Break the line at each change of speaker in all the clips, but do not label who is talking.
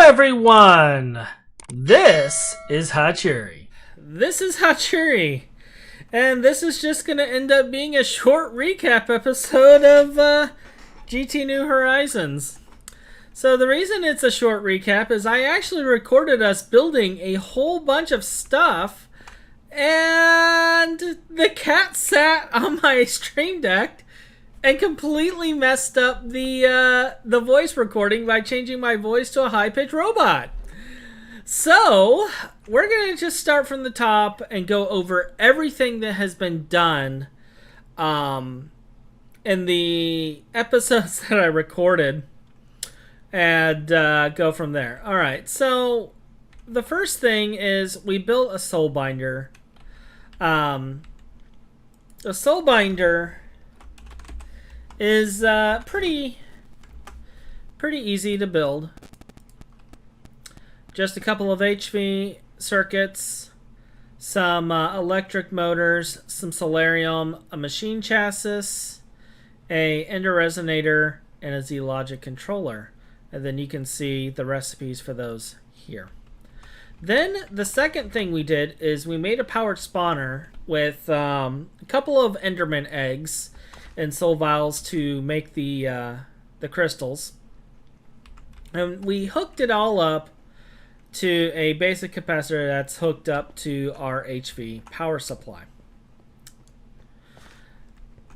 everyone! This is Hachuurui.
This is Hachuurui. And this is just going to end up being a short recap episode of GT New Horizons. So the reason it's a short recap is I actually recorded us building a whole bunch of stuff, and the cat sat on my Stream Deck and completely messed up the voice recording by changing my voice to a high-pitched robot. So we're going to just start from the top and go over everything that has been done in the episodes that I recorded and go from there. Alright, so the first thing is we built a soul binder. The soul binder is pretty easy to build. Just a couple of HV circuits, some electric motors, some solarium, a machine chassis, a ender resonator, and a Z-Logic controller. And then you can see the recipes for those here. Then the second thing we did is we made a powered spawner with a couple of Enderman eggs and soul vials to make the crystals. And we hooked it all up to a basic capacitor that's hooked up to our HV power supply.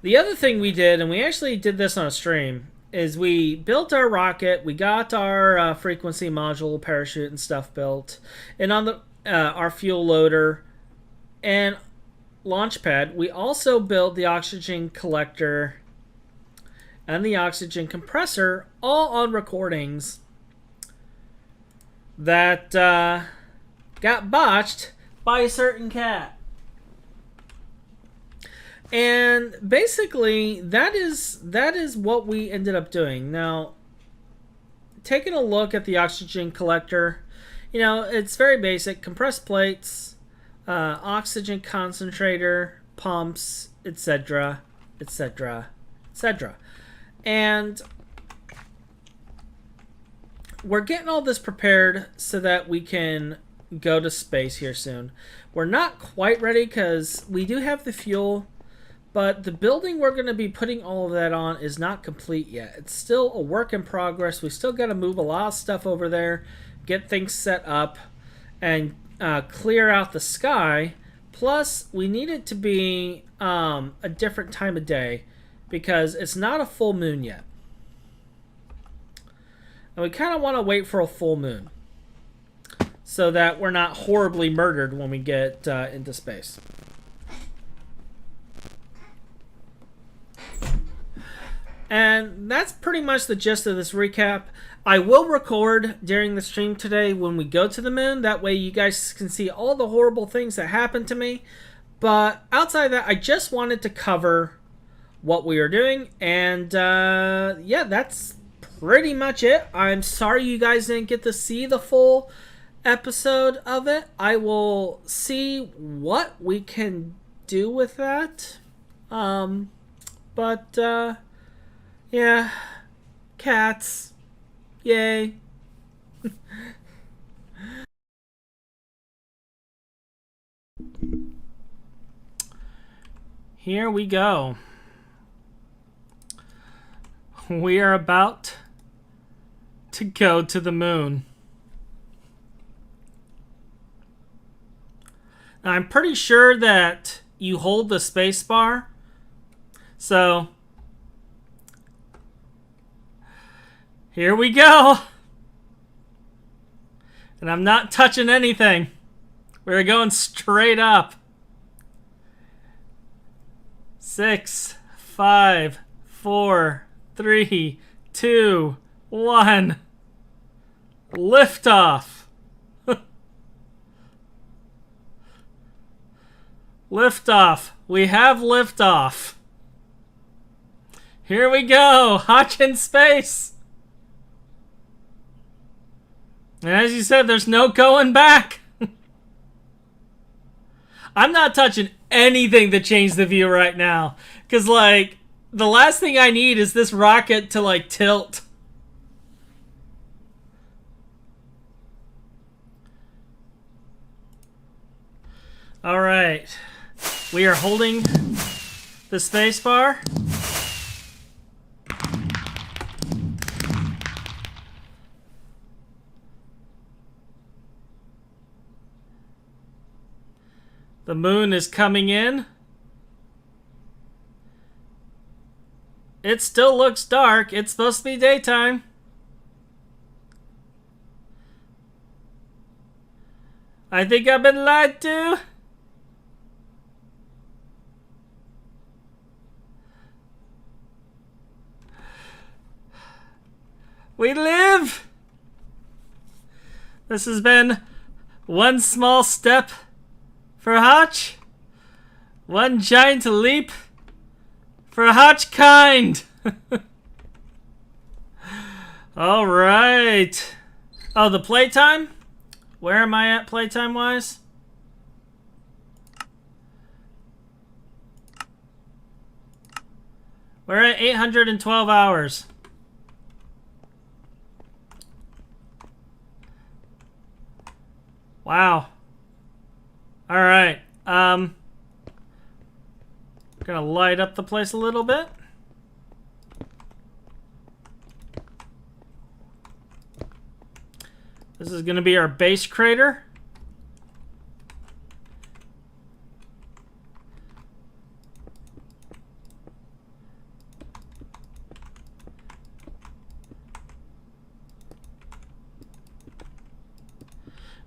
The other thing we did, and we actually did this on a stream, is we built our rocket, we got our frequency module, parachute, and stuff built, and on the our fuel loader and launch pad, we also built the oxygen collector and the oxygen compressor, all on recordings that got botched by a certain cat. And basically that is what we ended up doing. Now, taking a look at the oxygen collector, you know, it's very basic: compressed plates, oxygen concentrator, pumps, etc., etc., etc. And we're getting all this prepared so that we can go to space here soon. We're not quite ready because we do have the fuel, but the building we're going to be putting all of that on is not complete yet. It's still a work in progress. We still got to move a lot of stuff over there, get things set up, and clear out the sky. Plus, we need it to be a different time of day because it's not a full moon yet. And we kind of want to wait for a full moon so that we're not horribly murdered when we get into space. And that's pretty much the gist of this recap. I will record during the stream today when we go to the moon. That way you guys can see all the horrible things that happened to me. But outside of that, I just wanted to cover what we are doing. And yeah, that's pretty much it. I'm sorry you guys didn't get to see the full episode of it. I will see what we can do with that. Yeah, cats, yay. Here we go. We are about to go to the moon. Now, I'm pretty sure that you hold the space bar. So, here we go. And I'm not touching anything. We're going straight up. 6, 5, 4, 3, 2, 1. Liftoff. Liftoff. We have liftoff. Here we go. Hotch in space. And as you said, there's no going back. I'm not touching anything to change the view right now. Because, like, the last thing I need is this rocket to, like, tilt. All right. We are holding the space bar. The moon is coming in. It still looks dark. It's supposed to be daytime. I think I've been lied to. We live! This has been one small step for Hach, one giant leap for Hach kind. All right. Oh, the playtime? Where am I at playtime wise? We're at 812 hours. Wow. All right. Gonna light up the place a little bit. This is gonna be our base crater.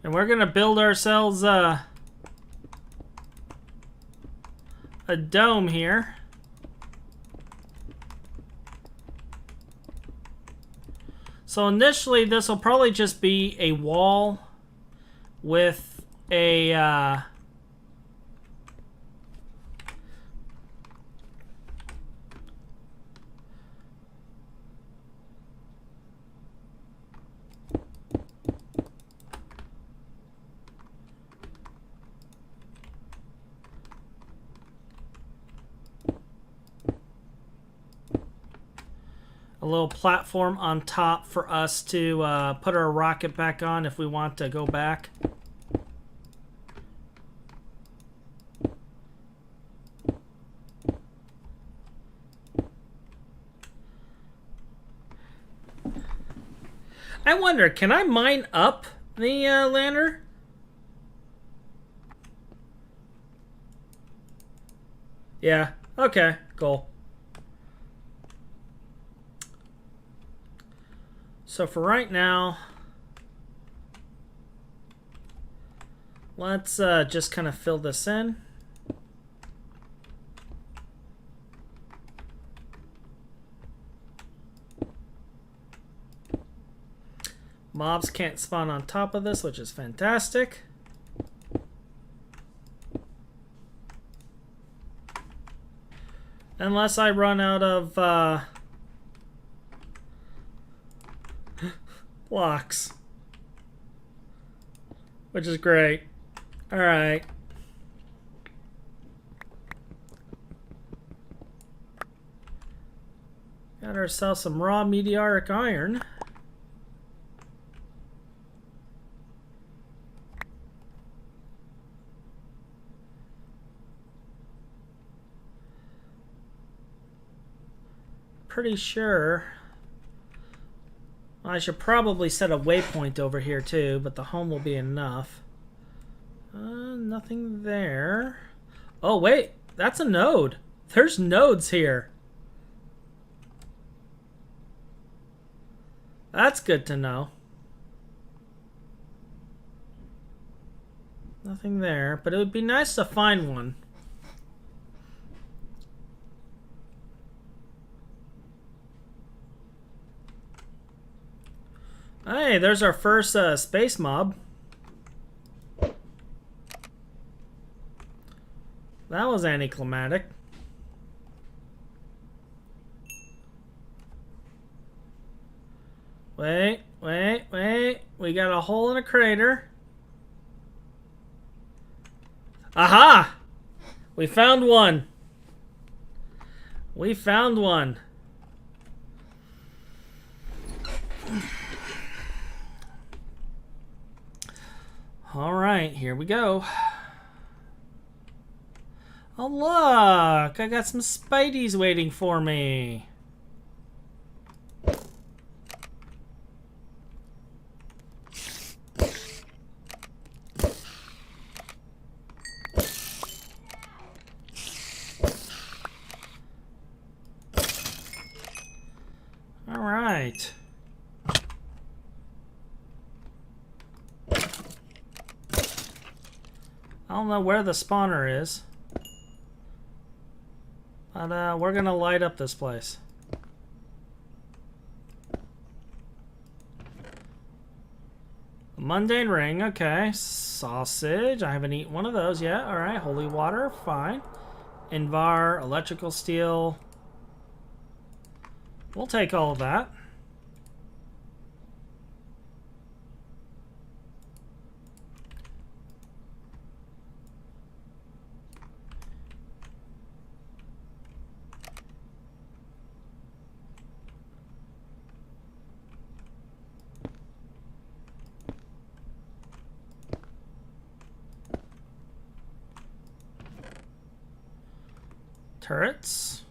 And we're gonna build ourselves a dome here. So initially this will probably just be a wall with a little platform on top for us to put our rocket back on if we want to go back. I wonder, can I mine up the lander? Yeah, okay, cool. So for right now, let's just kind of fill this in. Mobs can't spawn on top of this, which is fantastic. Unless I run out of blocks, which is great. All right. Got ourselves some raw meteoric iron. Pretty sure I should probably set a waypoint over here too, but the home will be enough. Nothing there. Oh wait, that's a node. There's nodes here. That's good to know. Nothing there, but it would be nice to find one. Hey, there's our first space mob. That was anticlimactic. Wait. We got a hole in a crater. Aha! We found one. We found one. All right, here we go. Oh look, I got some Spideys waiting for me. All right. I don't know where the spawner is, but we're gonna light up this place. Mundane ring, okay. Sausage, I haven't eaten one of those yet. All right, holy water, fine. Invar, electrical steel. We'll take all of that. Turrets.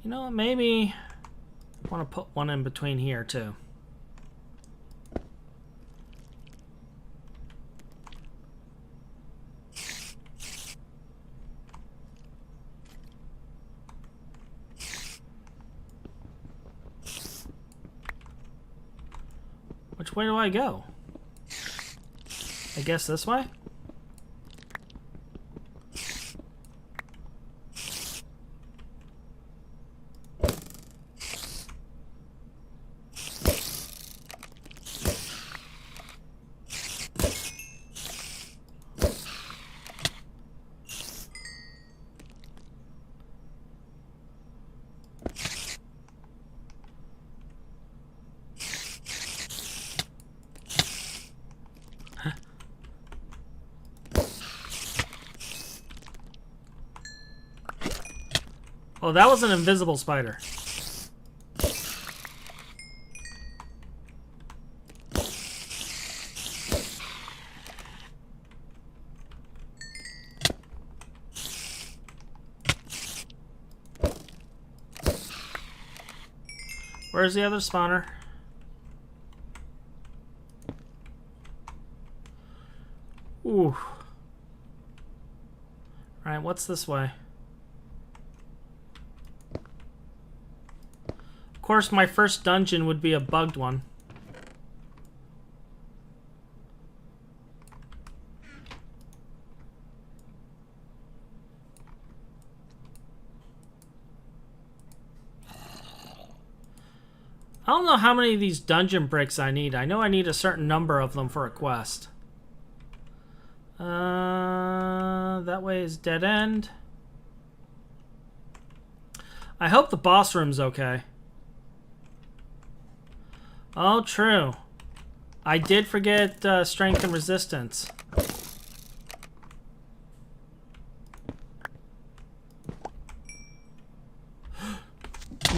You know what, maybe I want to put one in between here too. Which way do I go? I guess this way? Oh, that was an invisible spider. Where's the other spawner? Ooh. Alright, what's this way? Of course, my first dungeon would be a bugged one. I don't know how many of these dungeon bricks I need. I know I need a certain number of them for a quest. That way is dead end. I hope the boss room's okay. Oh, true. I did forget strength and resistance.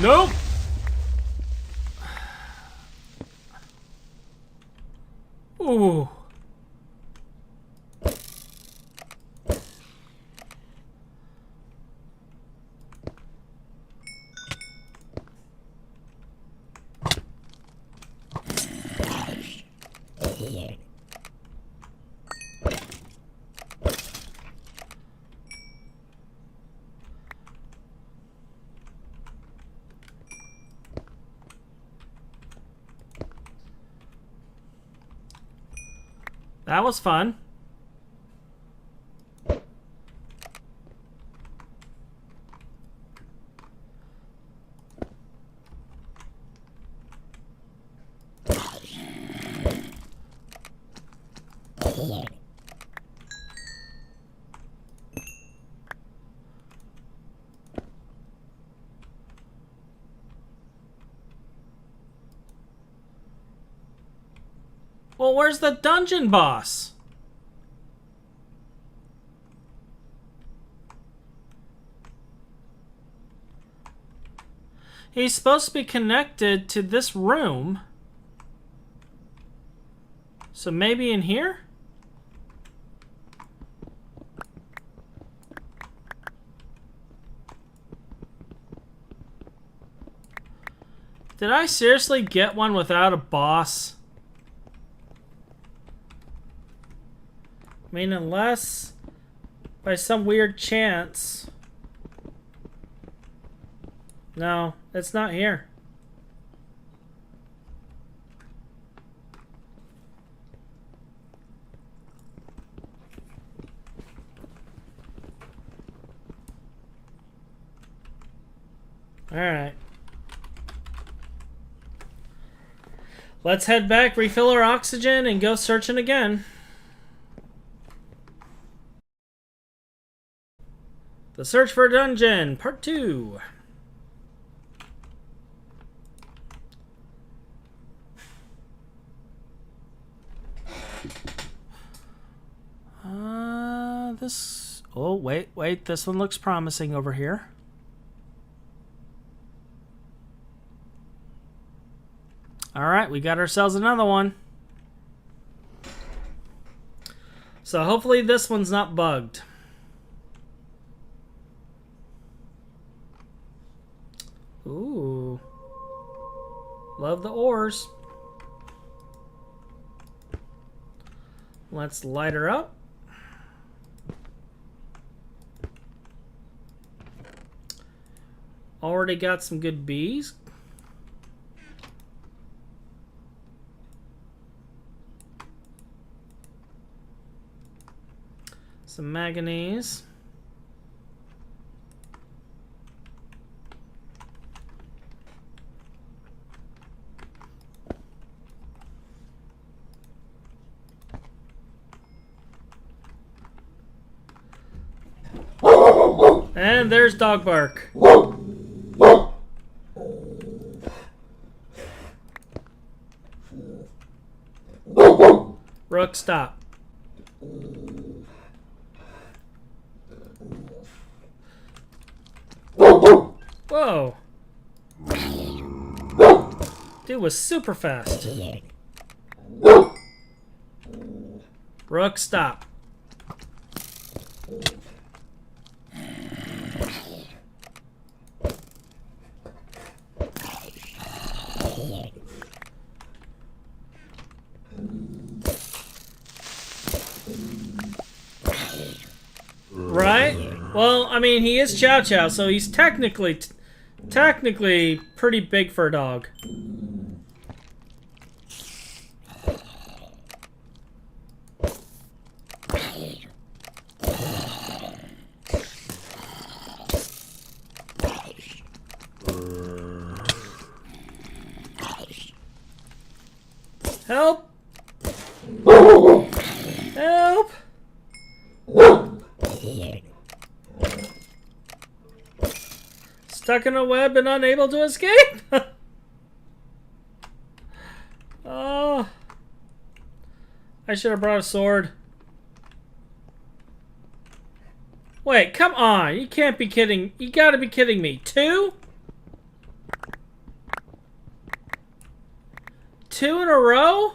Nope! Ooh. That was fun. Well, where's the dungeon boss? He's supposed to be connected to this room. So maybe in here? Did I seriously get one without a boss? I mean, unless by some weird chance... No, it's not here. Alright. Let's head back, refill our oxygen, and go searching again. The Search for a Dungeon, Part 2. This... Oh, wait. This one looks promising over here. Alright, we got ourselves another one. So hopefully this one's not bugged. Ooh. Love the ores. Let's light her up. Already got some good bees. Some manganese. And there's dog bark. Rook, stop. Whoa. Dude was super fast. Rook, stop. Right? Well, I mean, he is Chow Chow, so he's technically pretty big for a dog. Help! Help! Stuck in a web and unable to escape? Oh. I should have brought a sword. Wait, come on. You can't be kidding. You gotta be kidding me. 2? 2 in a row?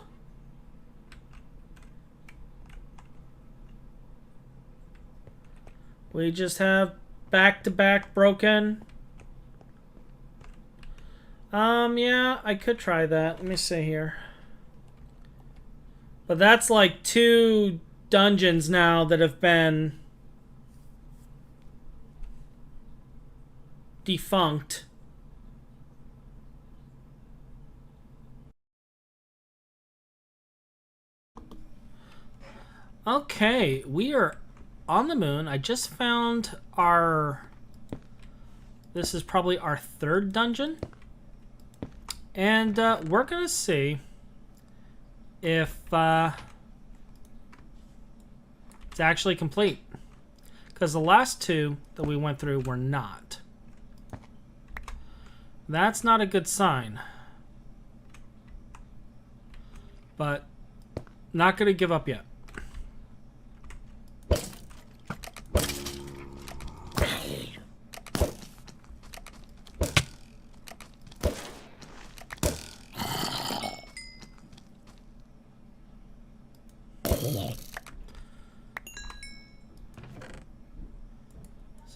We just have back-to-back broken. Yeah, I could try that. Let me see here. But that's like 2 dungeons now that have been defunct. Okay, we are on the moon. I just found our... This is probably our 3rd dungeon. And we're going to see if it's actually complete. Because the last 2 that we went through were not. That's not a good sign. But not going to give up yet.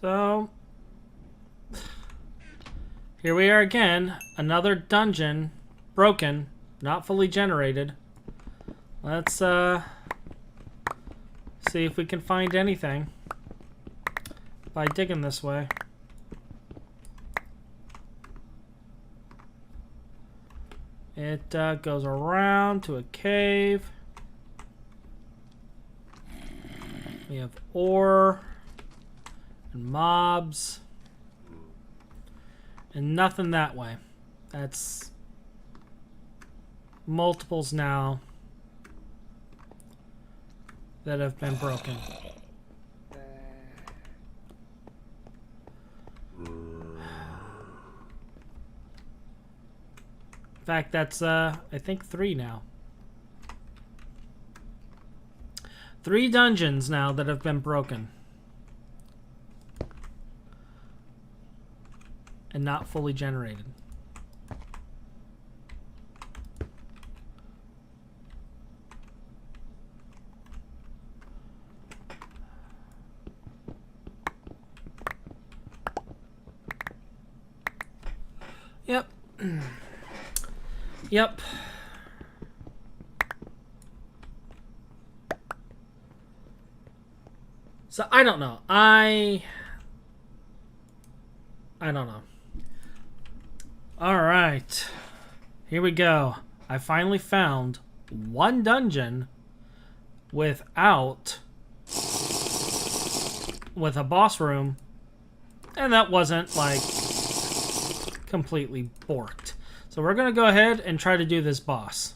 So here we are again. Another dungeon. Broken. Not fully generated. Let's see if we can find anything by digging this way. It goes around to a cave. We have ore and mobs and nothing that way. That's multiples now that have been broken. In fact, that's I think 3 now. 3 dungeons now that have been broken and not fully generated. Yep. Yep. So I don't know. I don't know. All right. Here we go. I finally found one dungeon with a boss room, and that wasn't like completely borked. So we're gonna go ahead and try to do this boss.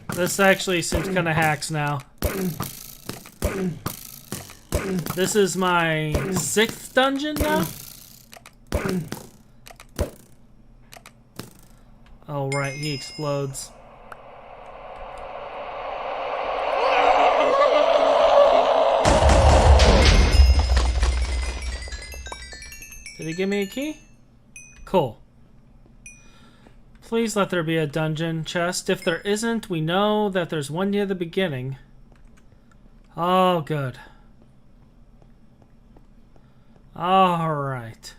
This actually seems kind of hacks now. This is my 6th dungeon now? Oh, right, he explodes. Did he give me a key? Cool. Please let there be a dungeon chest. If there isn't, we know that there's one near the beginning. Oh, good. Alright.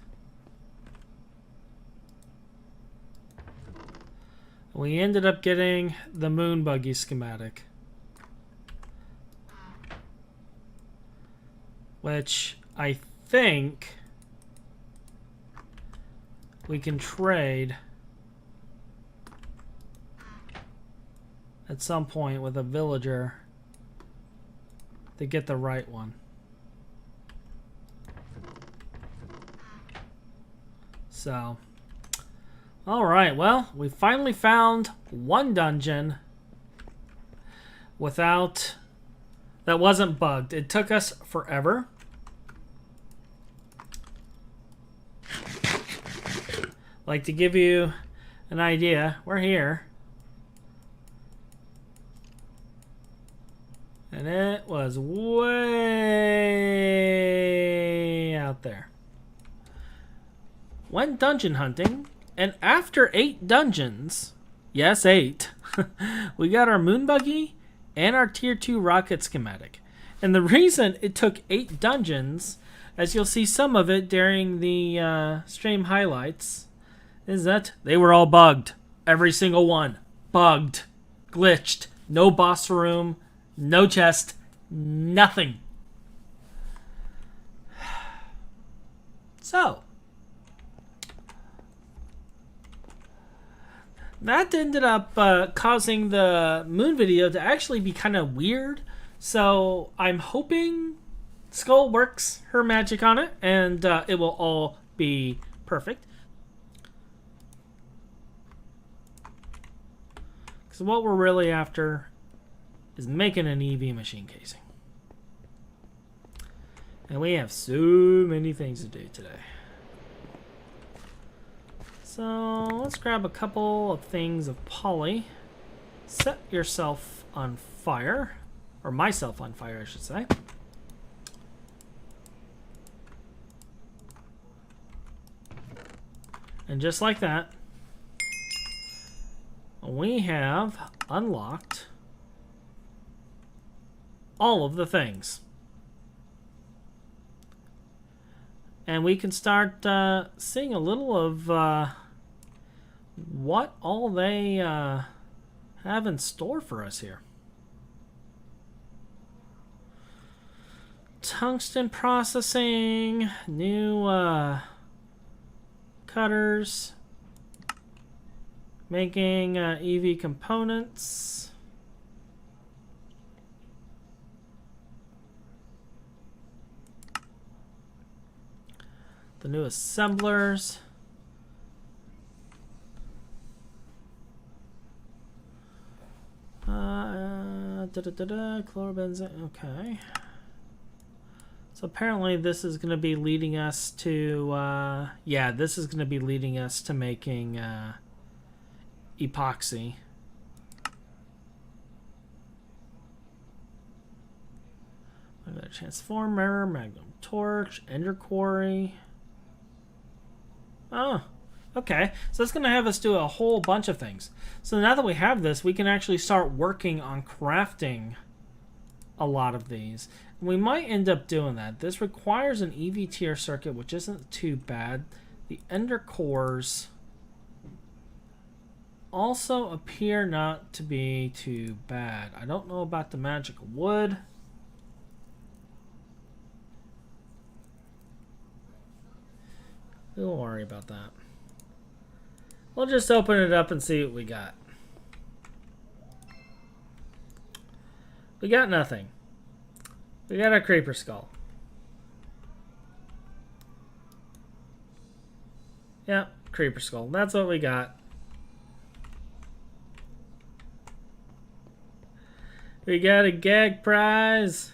We ended up getting the moon buggy schematic, which I think we can trade at some point with a villager to get the right one. So, alright, well, we finally found one dungeon that wasn't bugged. It took us forever. Like, to give you an idea, we're here. And it was way out there. Went dungeon hunting, and after 8 dungeons, yes, 8, we got our moon buggy and our tier 2 rocket schematic. And the reason it took 8 dungeons, as you'll see some of it during the stream highlights, is that they were all bugged. Every single one. Bugged. Glitched. No boss room. No chest. Nothing. So, that ended up causing the moon video to actually be kind of weird. So I'm hoping Skoll works her magic on it and it will all be perfect. Because what we're really after is making an EV machine casing. And we have so many things to do today. So let's grab a couple of things of poly. Set yourself on fire. Or myself on fire, I should say. And just like that, we have unlocked all of the things. And we can start seeing a little of what all they have in store for us here. Tungsten processing, new cutters, making EV components. The new assemblers. Chlorobenzene. Okay. So apparently this is going to be leading us to, yeah, this is going to be leading us to making epoxy. Magnetic transformer, magnum torch, ender quarry. Oh, okay. So it's going to have us do a whole bunch of things. So now that we have this, we can actually start working on crafting a lot of these. We might end up doing that. This requires an EV tier circuit, which isn't too bad. The ender cores also appear not to be too bad. I don't know about the magic wood. Don't worry about that. We'll just open it up and see what we got. We got nothing. We got a creeper skull. Yep, creeper skull. That's what we got. We got a gag prize.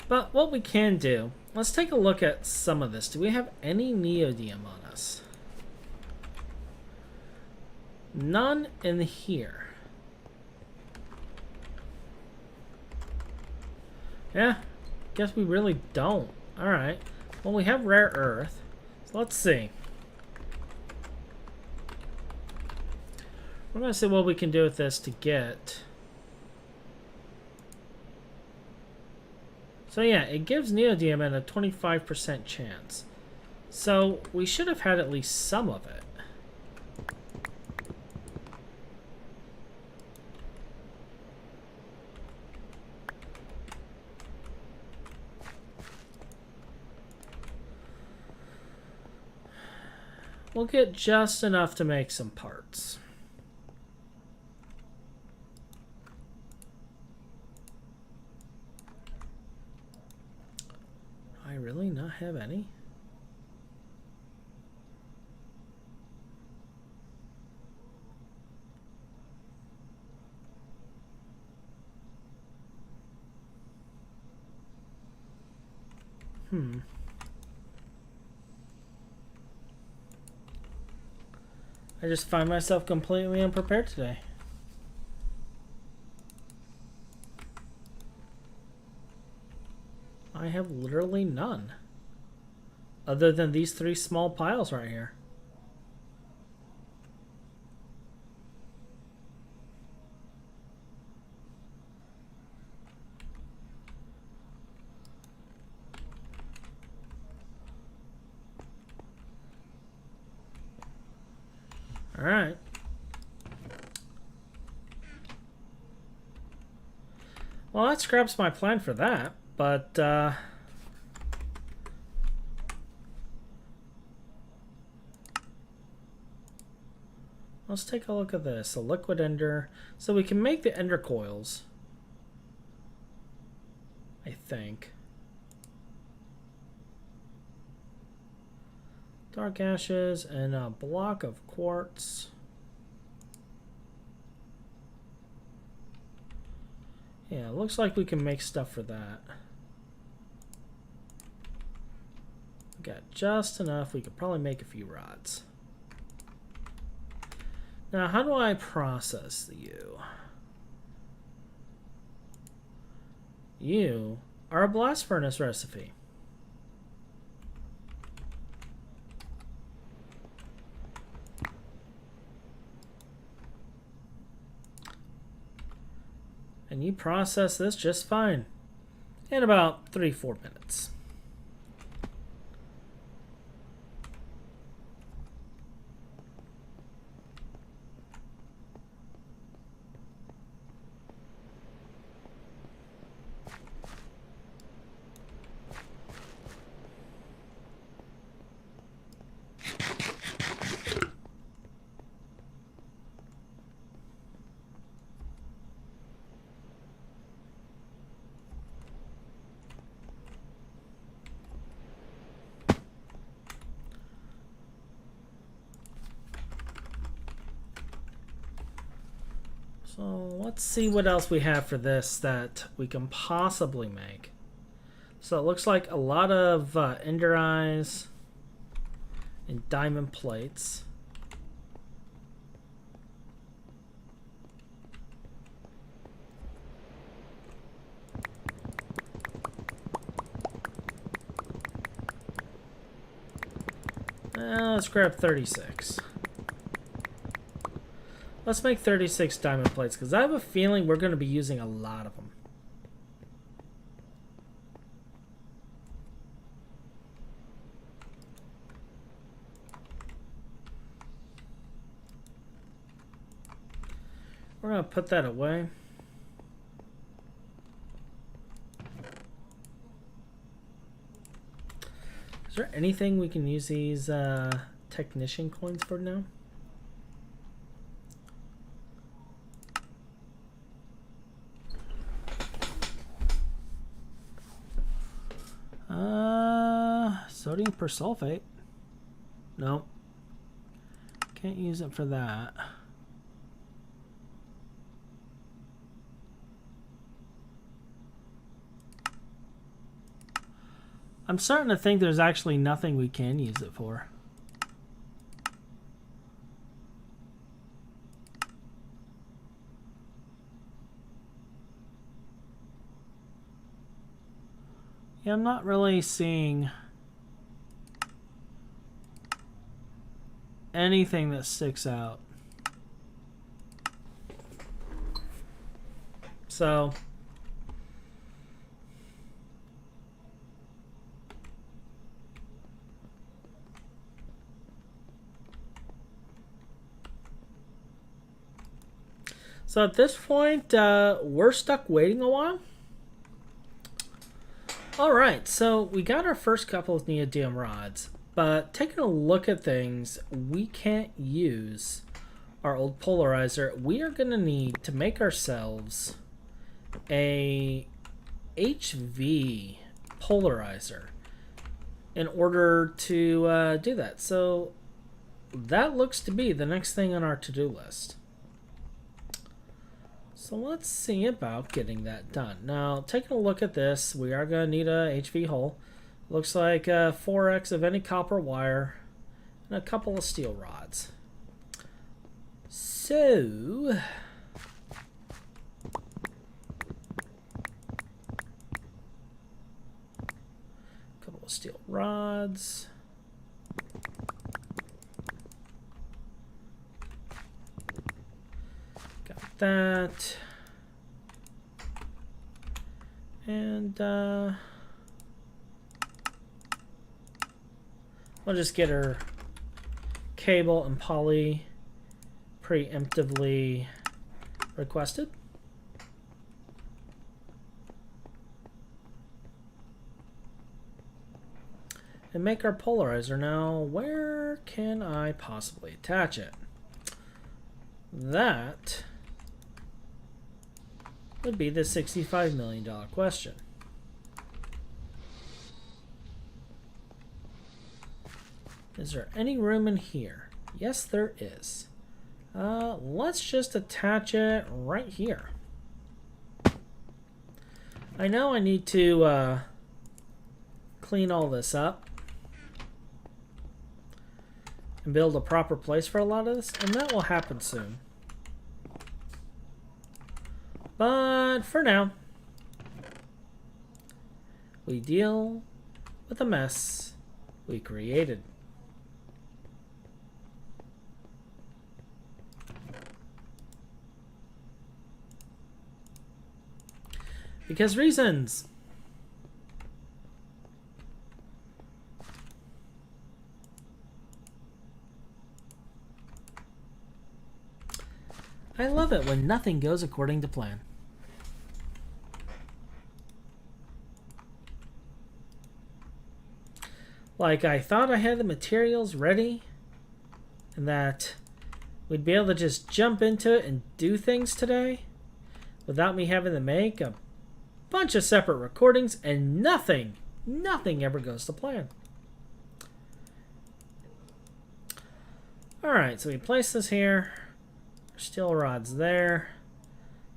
But what we can do, let's take a look at some of this. Do we have any neodymium on us? None in here. Yeah, guess we really don't. Alright. Well, we have rare earth. So let's see. We're going to see what we can do with this to get... So yeah, it gives neodymium a 25% chance. So we should have had at least some of it. We'll get just enough to make some parts. Do I really not have any? I just find myself completely unprepared today. I have literally none. Other than these 3 small piles right here. Alright. Well, that scraps my plan for that, but, let's take a look at this. A liquid ender. So we can make the ender coils. I think. Dark ashes and a block of quartz. Yeah, it looks like we can make stuff for that. got just enough. We could probably make a few rods. Now, how do I process the U? You are a blast furnace recipe. And you process this just fine in about 3-4 minutes. So let's see what else we have for this that we can possibly make. So it looks like a lot of ender eyes and diamond plates. Let's grab 36. Let's make 36 diamond plates, because I have a feeling we're going to be using a lot of them. We're going to put that away. Is there anything we can use these technician coins for now? Sodium persulfate. No. Can't use it for that. I'm starting to think there's actually nothing we can use it for. Yeah, I'm not really seeing anything that sticks out. So at this point, we're stuck waiting a while. Alright, so we got our first couple of neodymium rods, but taking a look at things, we can't use our old polarizer. We are going to need to make ourselves a HV polarizer in order to do that. So that looks to be the next thing on our to-do list. So let's see about getting that done. Now, taking a look at this, we are going to need a HV hole. Looks like 4x of any copper wire and a couple of steel rods. So a couple of steel rods. That, and we'll just get her cable and poly preemptively requested. And make our polarizer. Now, where can I possibly attach it? That would be the $65 million question. Is there any room in here? Yes, there is. Let's just attach it right here. I know I need to clean all this up. and build a proper place for a lot of this, and that will happen soon. But for now, we deal with the mess we created. Because reasons. I love it when nothing goes according to plan. Like, I thought I had the materials ready and that we'd be able to just jump into it and do things today without me having to make a bunch of separate recordings, and nothing ever goes to plan. Alright, so we place this here. Steel rods there.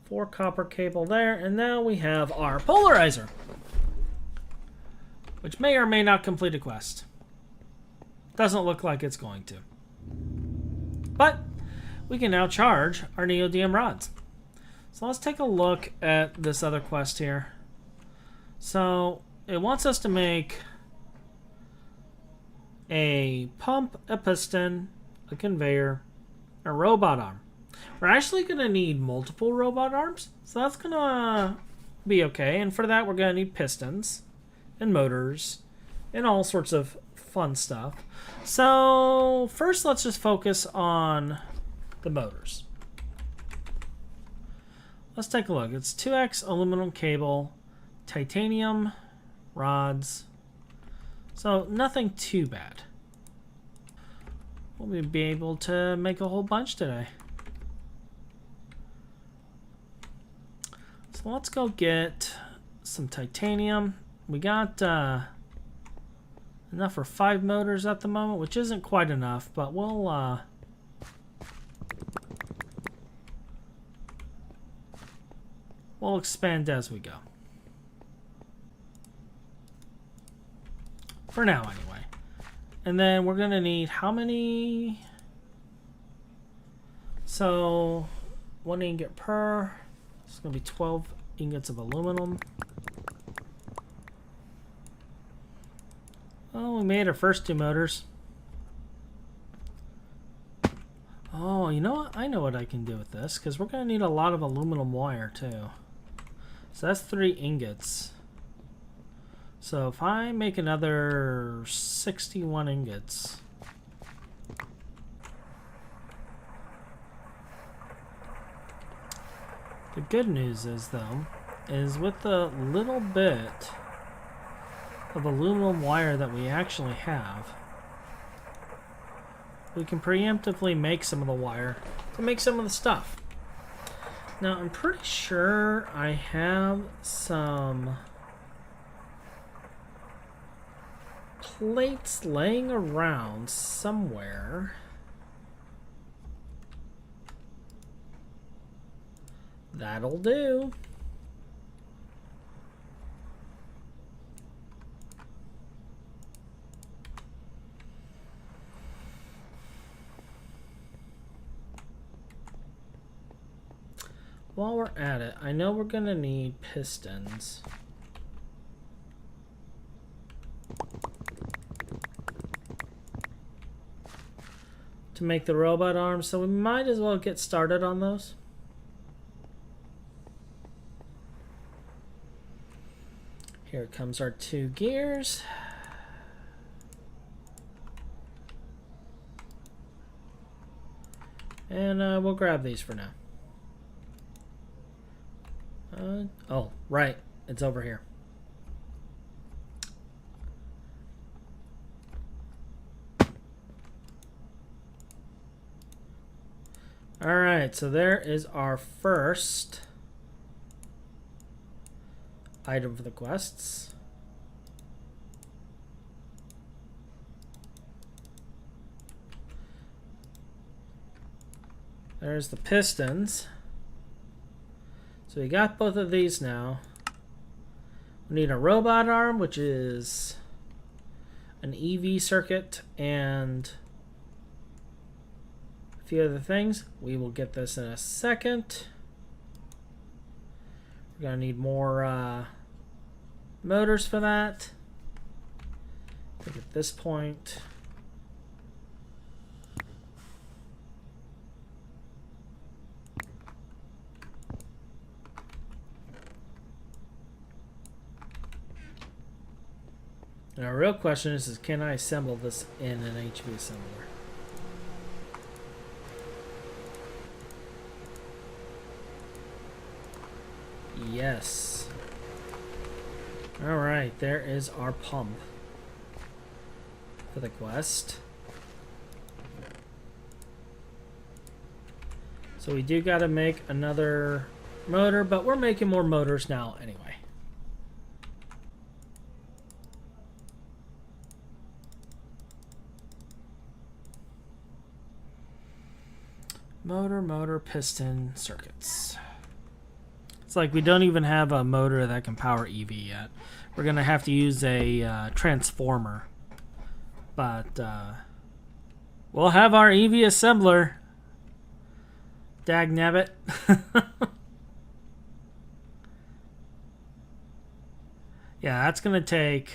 4 copper cable there. And now we have our polarizer, which may or may not complete a quest. Doesn't look like it's going to. But we can now charge our neodymium rods. So let's take a look at this other quest here. So it wants us to make a pump, a piston, a conveyor, a robot arm. We're actually going to need multiple robot arms, so that's going to be okay. And for that, we're going to need pistons and motors and all sorts of fun stuff. So first, let's just focus on the motors. Let's take a look. It's 2x aluminum cable, titanium rods. So nothing too bad. We'll be able to make a whole bunch today. So let's go get some titanium. We got enough for 5 motors at the moment, which isn't quite enough, but we'll expand as we go. For now, anyway. And then we're going to need how many? So 1 ingot per. It's going to be 12 ingots of aluminum. Oh, we made our first 2 motors. Oh, you know what? I know what I can do with this, because we're going to need a lot of aluminum wire, too. So that's 3 ingots. So if I make another 61 ingots... The good news is, though, is with the little bit of aluminum wire that we actually have, we can preemptively make some of the wire to make some of the stuff. Now, I'm pretty sure I have some plates laying around somewhere. That'll do. While we're at it, I know we're gonna need pistons. To make the robot arms, so we might as well get started on those. Here comes our 2 gears. And we'll grab these for now. Oh, right. It's over here. Alright, so there is our first item for the quests. There's the pistons. So we got both of these now. We need a robot arm, which is an EV circuit and few other things. We will get this in a second. We're going to need more motors for that. I think at this point... Now, our real question is can I assemble this in an HV assembler? Yes. Alright, there is our pump for the quest. So we do gotta make another motor, but we're making more motors now anyway. Motor, piston, circuits. It's like we don't even have a motor that can power EV yet. We're going to have to use a transformer. But we'll have our EV assembler. Dagnabbit. Yeah, that's going to take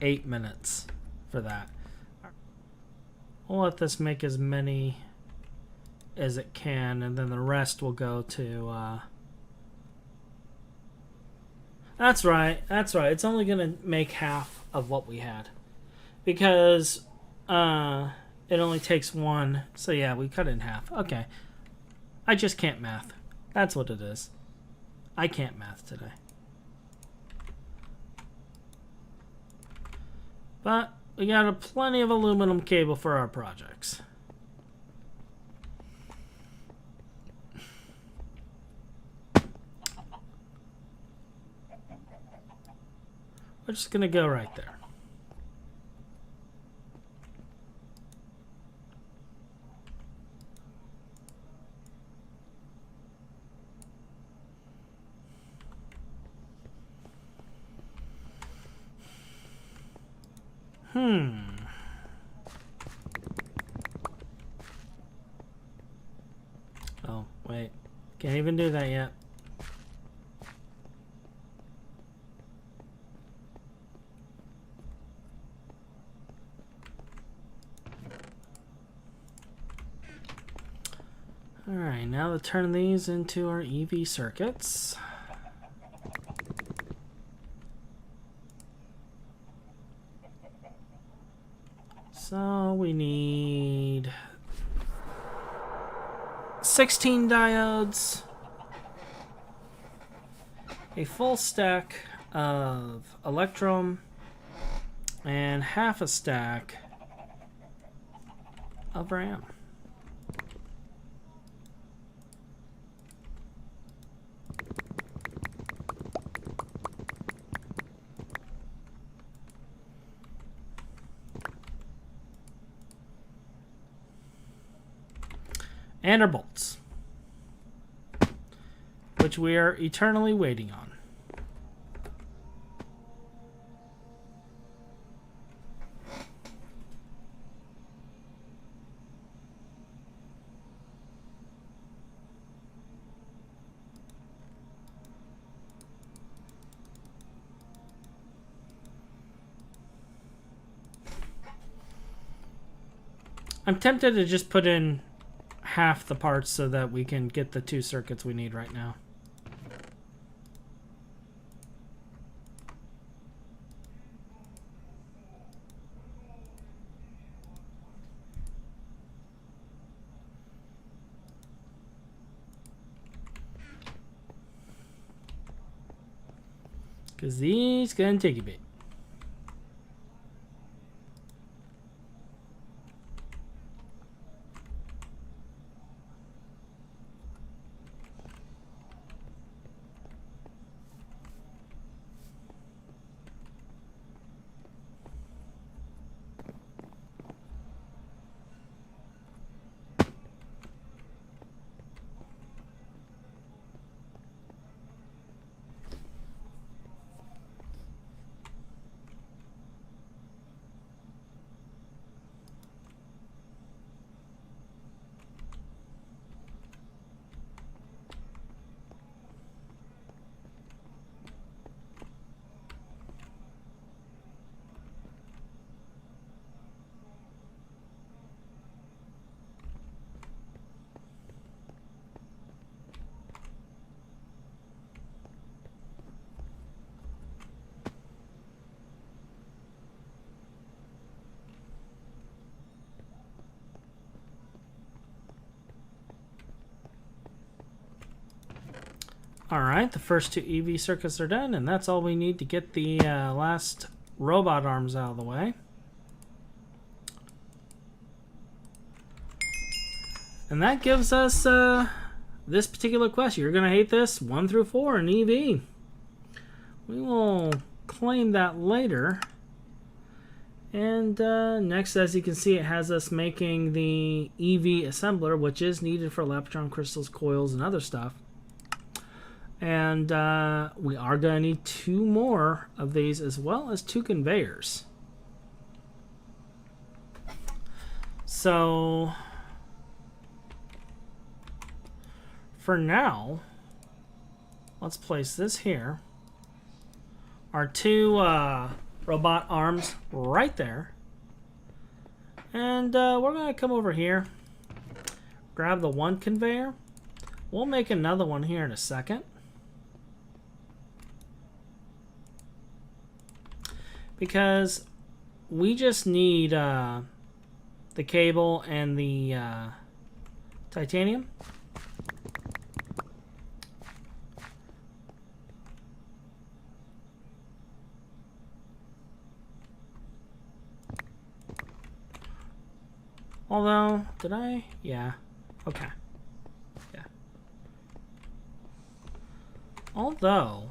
8 minutes for that. We'll let this make as many as it can, and then the rest will go to that's right, it's only gonna make half of what we had because it only takes one, so yeah, we cut it in half. Okay, I just can't math. That's what it is. I can't math today, but we got plenty of aluminum cable for our projects. We're just going to go right there. Oh, wait. Can't even do that yet. Alright, now to turn these into our EV circuits. So we need 16 diodes, a full stack of electrum, and half a stack of RAM. And our bolts, which we are eternally waiting on. I'm tempted to just put in half the parts so that we can get the 2 circuits we need right now. Because these gonna take a bit. Alright, the first 2 EV circuits are done, and that's all we need to get the last robot arms out of the way. And that gives us this particular quest. You're going to hate this, 1 through 4 in EV. We will claim that later. And next, as you can see, it has us making the EV assembler, which is needed for Laptron crystals, coils, and other stuff. And we are going to need 2 more of these, as well as 2 conveyors. So for now, let's place this here. Our 2 robot arms right there. And we're going to come over here, grab the 1 conveyor. We'll make another one here in a second. Because we just need the cable and the titanium. Although, did I? Yeah. Okay. Yeah. Although,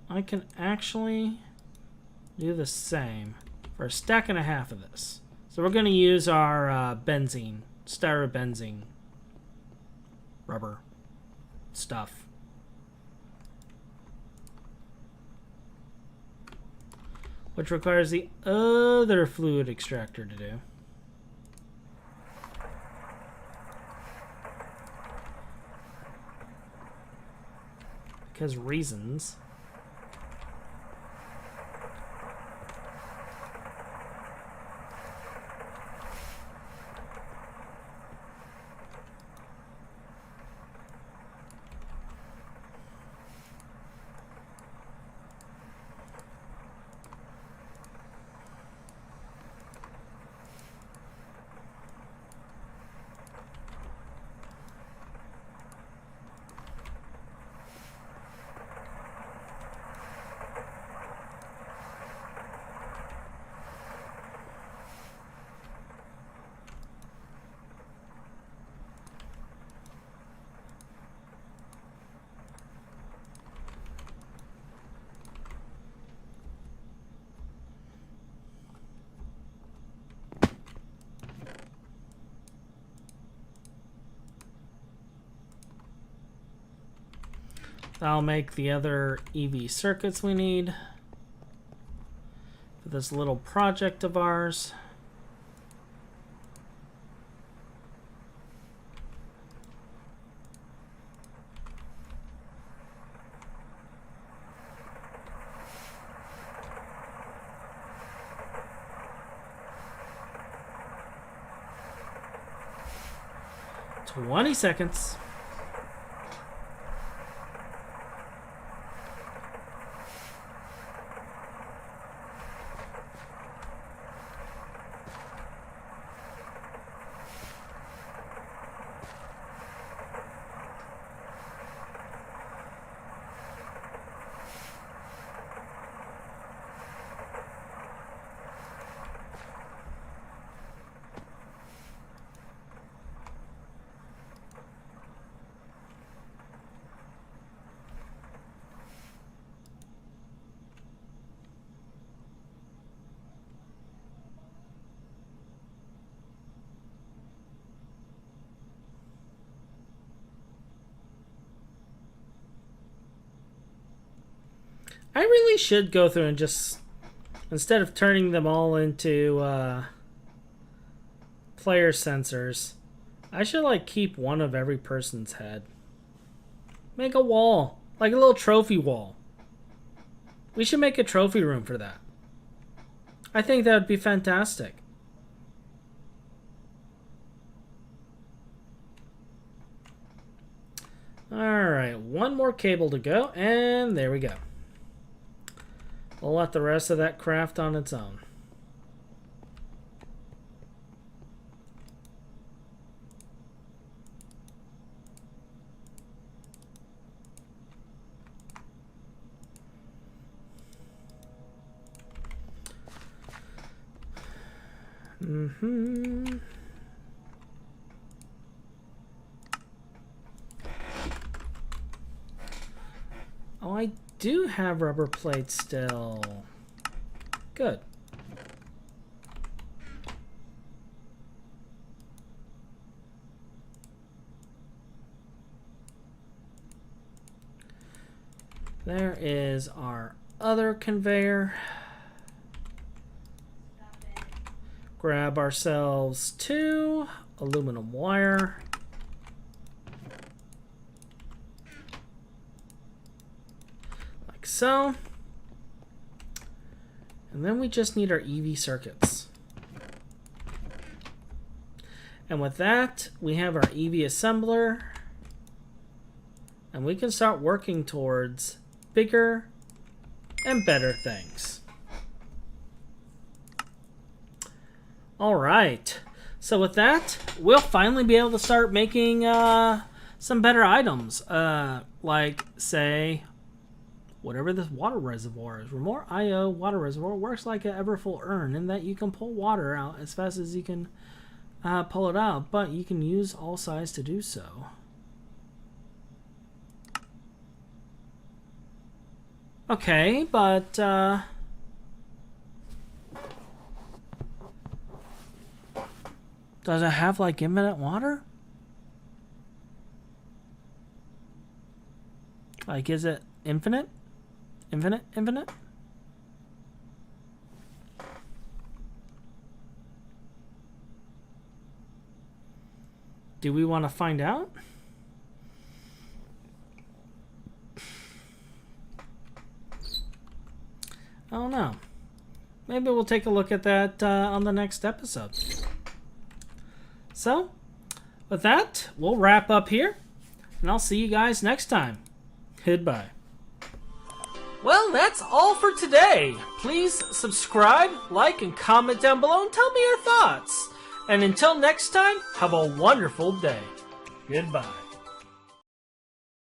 I can actually do the same for a stack and a half of this. So we're going to use our benzene, styrobenzene rubber stuff. Which requires the other fluid extractor to do. Because reasons. That'll make the other EV circuits we need for this little project of ours. "20 seconds. I really should go through and just, instead of turning them all into player sensors, I should like keep one of every person's head. Make a wall, like a little trophy wall. We should make a trophy room for that. I think that would be fantastic. Alright, 1 more cable to go, and there we go. We'll let the rest of that craft on its own. Oh, I do have rubber plates still. Good. There is our other conveyor. Grab ourselves 2 aluminum wire. Like so. And then we just need our EV circuits. And with that, we have our EV assembler. And we can start working towards bigger and better things. All right. So with that, we'll finally be able to start making some better items. Like, say, whatever this water reservoir is. Remote IO water reservoir works like an ever-full urn in that you can pull water out as fast as you can pull it out, but you can use all sides to do so. Okay, but does it have like infinite water? Like, is it infinite? Infinite? Do we want to find out? I don't know. Maybe we'll take a look at that on the next episode. So, with that, we'll wrap up here, and I'll see you guys next time. Goodbye.
Well, that's all for today. Please subscribe, like, and comment down below and tell me your thoughts. And until next time, have a wonderful day. Goodbye.